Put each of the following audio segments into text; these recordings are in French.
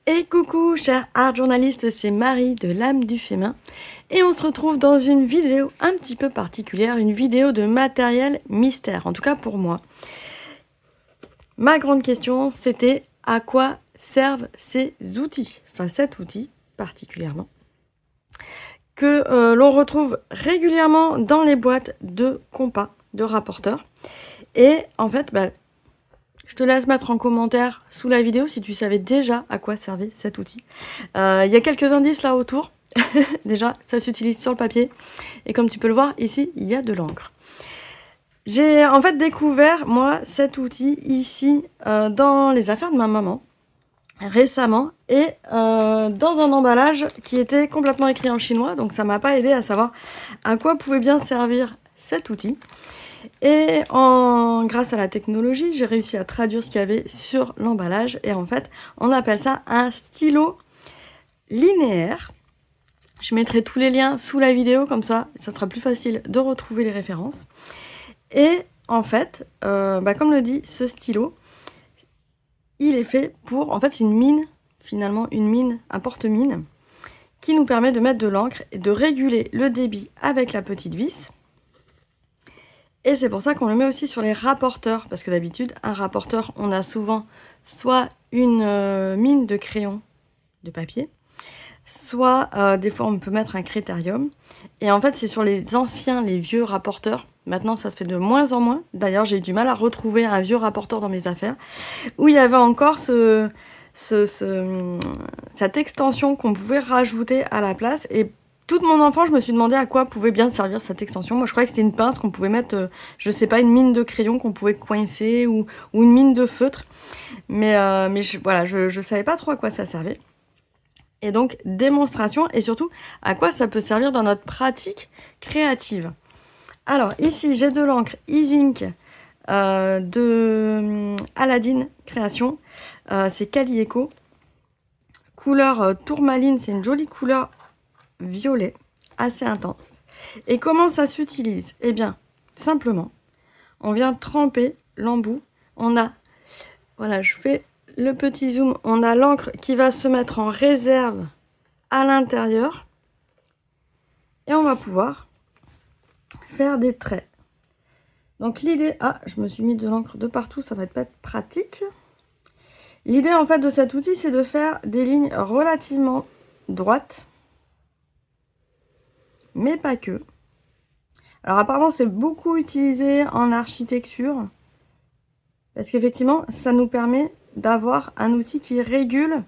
Et coucou chers art journalistes, c'est Marie de l'âme du féminin et on se retrouve dans une vidéo un petit peu particulière, une vidéo de matériel mystère, en tout cas pour moi. Ma grande question c'était à quoi servent ces outils, enfin cet outil particulièrement, que l'on retrouve régulièrement dans les boîtes de compas, de rapporteurs. Et en fait, je te laisse mettre en commentaire sous la vidéo si tu savais déjà à quoi servait cet outil. Il y a quelques indices là autour. Déjà, ça s'utilise sur le papier. Et comme tu peux le voir, ici, il y a de l'encre. J'ai en fait découvert, moi, cet outil ici dans les affaires de ma maman, récemment, et dans un emballage qui était complètement écrit en chinois. Donc ça m'a pas aidé à savoir à quoi pouvait bien servir cet outil. Et grâce à la technologie, j'ai réussi à traduire ce qu'il y avait sur l'emballage. Et en fait, on appelle ça un stylo linéaire. Je mettrai tous les liens sous la vidéo, comme ça sera plus facile de retrouver les références. Et en fait, comme le dit ce stylo, il est fait pour... En fait, c'est une mine, finalement, une mine, un porte-mine, qui nous permet de mettre de l'encre et de réguler le débit avec la petite vis. Et c'est pour ça qu'on le met aussi sur les rapporteurs, parce que d'habitude, un rapporteur, on a souvent soit une mine de crayon de papier, soit des fois on peut mettre un critérium. Et en fait, c'est sur les anciens, les vieux rapporteurs. Maintenant, ça se fait de moins en moins. D'ailleurs, j'ai du mal à retrouver un vieux rapporteur dans mes affaires, où il y avait encore cette extension qu'on pouvait rajouter à la place. Et toute mon enfance, je me suis demandé à quoi pouvait bien servir cette extension. Moi, je croyais que c'était une pince qu'on pouvait mettre, je sais pas, une mine de crayon qu'on pouvait coincer ou une mine de feutre. Mais voilà, je savais pas trop à quoi ça servait. Et donc, démonstration et surtout, à quoi ça peut servir dans notre pratique créative. Alors, ici, j'ai de l'encre E-Ink de Aladdin Création. C'est Cali Eco. Couleur tourmaline, c'est une jolie couleur violet, assez intense. Et comment ça s'utilise? Eh bien, simplement, on vient tremper l'embout. On a, voilà, je fais le petit zoom. On a l'encre qui va se mettre en réserve à l'intérieur. Et on va pouvoir faire des traits. Donc l'idée... Ah, je me suis mis de l'encre de partout, ça va pas être pratique. L'idée en fait de cet outil, c'est de faire des lignes relativement droites. Mais pas que. Alors apparemment, c'est beaucoup utilisé en architecture. Parce qu'effectivement, ça nous permet d'avoir un outil qui régule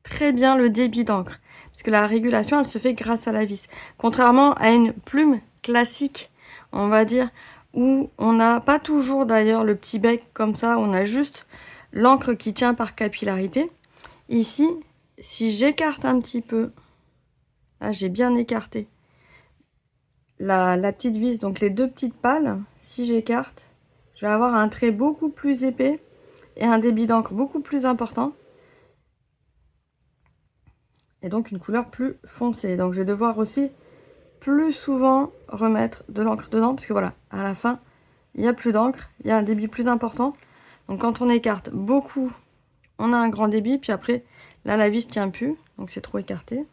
très bien le débit d'encre. Parce que la régulation, elle se fait grâce à la vis. Contrairement à une plume classique, on va dire, où on n'a pas toujours d'ailleurs le petit bec comme ça, on a juste l'encre qui tient par capillarité. Ici, si j'écarte un petit peu, là j'ai bien écarté la petite vis, donc les deux petites pales, si j'écarte, je vais avoir un trait beaucoup plus épais et un débit d'encre beaucoup plus important. Et donc une couleur plus foncée. Donc je vais devoir aussi plus souvent remettre de l'encre dedans, parce que voilà, à la fin, il n'y a plus d'encre, il y a un débit plus important. Donc quand on écarte beaucoup, on a un grand débit, puis après, là la vis ne tient plus, donc c'est trop écarté.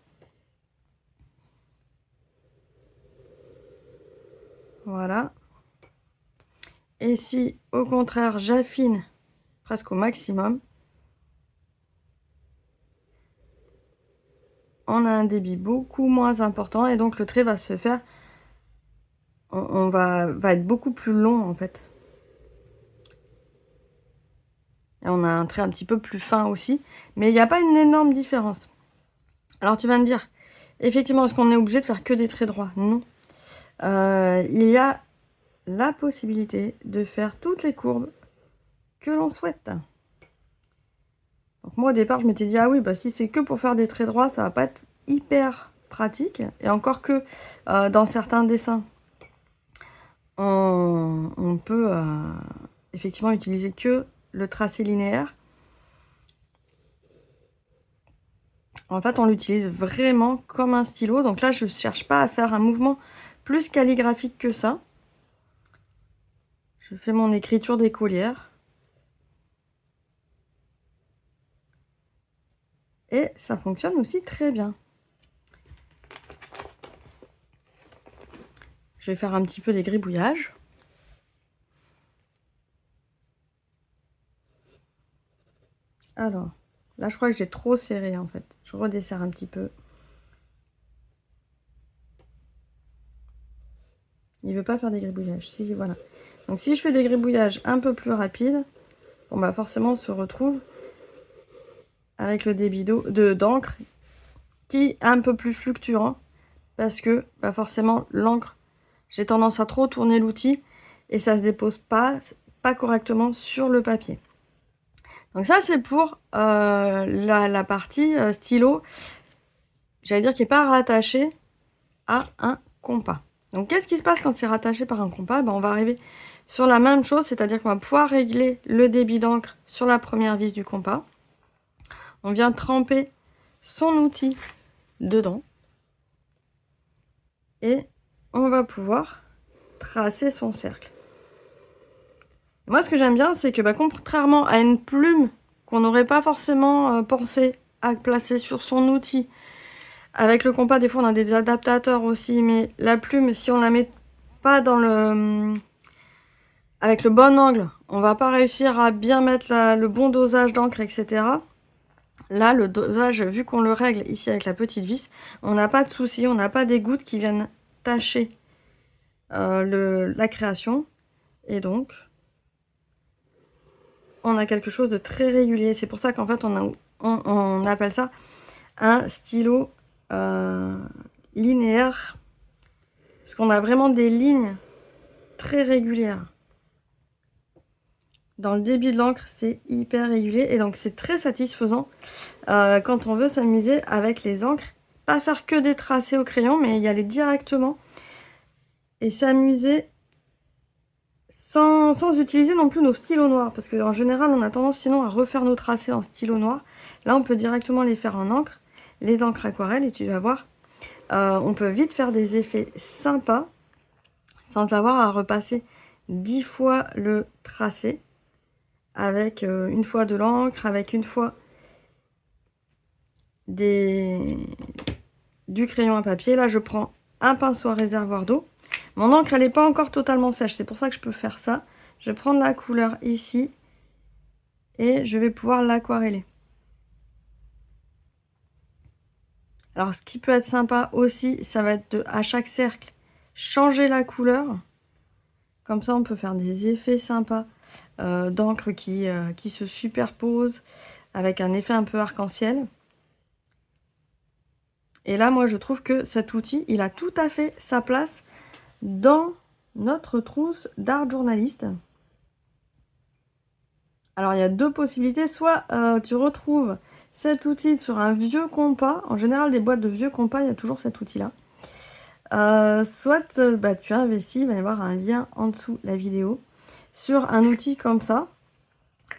Voilà. Et si au contraire j'affine presque au maximum, on a un débit beaucoup moins important et donc le trait va se faire, on va être beaucoup plus long en fait. Et on a un trait un petit peu plus fin aussi, mais il n'y a pas une énorme différence. Alors tu vas me dire, effectivement, est-ce qu'on est obligé de faire que des traits droits? Non. Il y a la possibilité de faire toutes les courbes que l'on souhaite. Donc moi au départ je m'étais dit, ah oui, si c'est que pour faire des traits droits, ça va pas être hyper pratique. Et encore que dans certains dessins, on peut effectivement utiliser que le tracé linéaire. En fait, on l'utilise vraiment comme un stylo. Donc là, je ne cherche pas à faire un mouvement plus calligraphique que ça. Je fais mon écriture d'écolière. ça fonctionne aussi très bien. Je vais faire un petit peu des gribouillages. Alors, là je crois que j'ai trop serré en fait. Je redesserre un petit peu. Il veut pas faire des gribouillages. Si, voilà. Donc si je fais des gribouillages un peu plus rapides, bon bah forcément on se retrouve avec le débit d'encre qui est un peu plus fluctuant parce que bah forcément l'encre, j'ai tendance à trop tourner l'outil et ça se dépose pas correctement sur le papier. Donc ça c'est pour la partie stylo, j'allais dire qui n'est pas rattachée à un compas. Donc qu'est-ce qui se passe quand c'est rattaché par un compas? Ben, on va arriver sur la même chose, c'est-à-dire qu'on va pouvoir régler le débit d'encre sur la première vis du compas. On vient tremper son outil dedans et on va pouvoir tracer son cercle. Moi ce que j'aime bien c'est que contrairement à une plume qu'on n'aurait pas forcément pensé à placer sur son outil, avec le compas des fois on a des adaptateurs aussi, mais la plume si on la met pas dans avec le bon angle, on va pas réussir à bien mettre le bon dosage d'encre, etc. Là, le dosage, vu qu'on le règle ici avec la petite vis, on n'a pas de souci, on n'a pas des gouttes qui viennent tacher la création. Et donc, on a quelque chose de très régulier. C'est pour ça qu'en fait, on appelle ça un stylo linéaire. Parce qu'on a vraiment des lignes très régulières. Dans le débit de l'encre, c'est hyper régulier et donc c'est très satisfaisant quand on veut s'amuser avec les encres. Pas faire que des tracés au crayon, mais y aller directement et s'amuser sans utiliser non plus nos stylos noirs. Parce qu'en général, on a tendance sinon à refaire nos tracés en stylo noir. Là, on peut directement les faire en encre, les encres aquarelles et tu vas voir, on peut vite faire des effets sympas sans avoir à repasser 10 fois le tracé. Avec une fois de l'encre, avec une fois du crayon à papier. Là, je prends un pinceau à réservoir d'eau. Mon encre, elle n'est pas encore totalement sèche. C'est pour ça que je peux faire ça. Je vais prendre la couleur ici et je vais pouvoir l'aquareller. Alors, ce qui peut être sympa aussi, ça va être à chaque cercle, changer la couleur. Comme ça, on peut faire des effets sympas d'encre qui se superposent avec un effet un peu arc-en-ciel. Et là, moi, je trouve que cet outil, il a tout à fait sa place dans notre trousse d'art journaliste. Alors, il y a deux possibilités. Soit tu retrouves cet outil sur un vieux compas. En général, des boîtes de vieux compas, il y a toujours cet outil-là. Soit tu investis, il va y avoir un lien en dessous de la vidéo, sur un outil comme ça.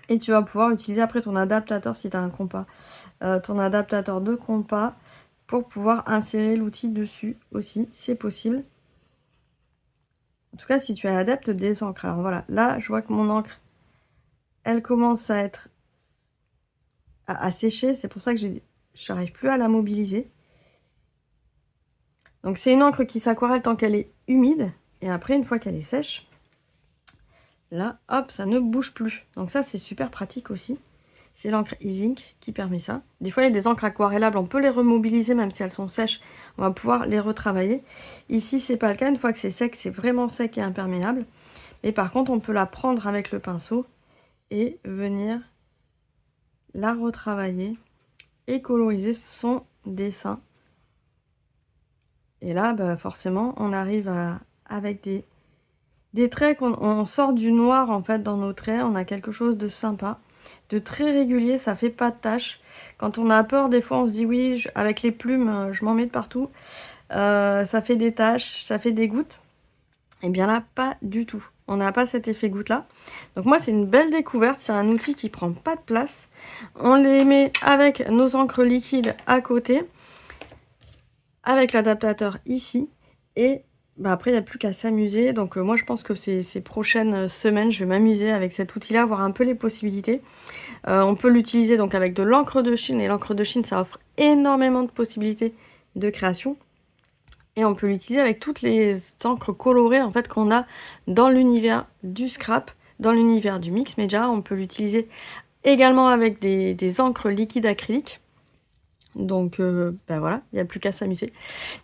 Et tu vas pouvoir utiliser après ton adaptateur, si tu as un compas, ton adaptateur de compas, pour pouvoir insérer l'outil dessus aussi, c'est possible. En tout cas, si tu es adepte des encres. Alors voilà, là, je vois que mon encre, elle commence à être à sécher. C'est pour ça que je n'arrive plus à la mobiliser. Donc c'est une encre qui s'aquarelle tant qu'elle est humide. Et après, une fois qu'elle est sèche, là, hop, ça ne bouge plus. Donc ça, c'est super pratique aussi. C'est l'encre E-Zinc qui permet ça. Des fois, il y a des encres aquarellables, on peut les remobiliser même si elles sont sèches. On va pouvoir les retravailler. Ici, c'est pas le cas. Une fois que c'est sec, c'est vraiment sec et imperméable. Et par contre, on peut la prendre avec le pinceau et venir la retravailler et coloriser son dessin. Et là, forcément, on arrive avec des traits on sort du noir en fait dans nos traits. On a quelque chose de sympa, de très régulier, ça fait pas de taches. Quand on a peur, des fois on se dit oui, avec les plumes, je m'en mets de partout. Ça fait des taches, ça fait des gouttes. Et bien là, pas du tout. On n'a pas cet effet goutte là. Donc moi, c'est une belle découverte. C'est un outil qui prend pas de place. On les met avec nos encres liquides à côté, avec l'adaptateur ici. Et après, il n'y a plus qu'à s'amuser. Donc moi, je pense que ces prochaines semaines, je vais m'amuser avec cet outil-là, voir un peu les possibilités. On peut l'utiliser donc avec de l'encre de Chine, et l'encre de Chine, ça offre énormément de possibilités de création. Et on peut l'utiliser avec toutes les encres colorées en fait qu'on a dans l'univers du scrap, dans l'univers du mix media. On peut l'utiliser également avec des encres liquides acryliques. Donc ben voilà, il n'y a plus qu'à s'amuser.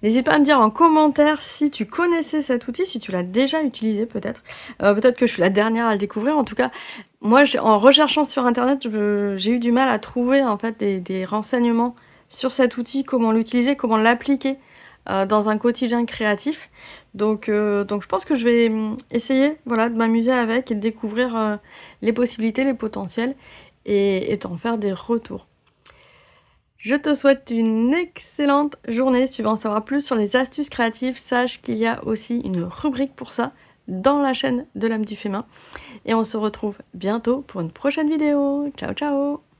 N'hésite pas à me dire en commentaire si tu connaissais cet outil, si tu l'as déjà utilisé peut-être. Peut-être que je suis la dernière à le découvrir. En tout cas, moi en recherchant sur internet, j'ai eu du mal à trouver en fait des renseignements sur cet outil, comment l'utiliser, comment l'appliquer dans un quotidien créatif. Donc je pense que je vais essayer voilà, de m'amuser avec et de découvrir les possibilités, les potentiels et t'en faire des retours. Je te souhaite une excellente journée. Si tu veux en savoir plus sur les astuces créatives, sache qu'il y a aussi une rubrique pour ça dans la chaîne de l'âme du fait main. Et on se retrouve bientôt pour une prochaine vidéo. Ciao ciao!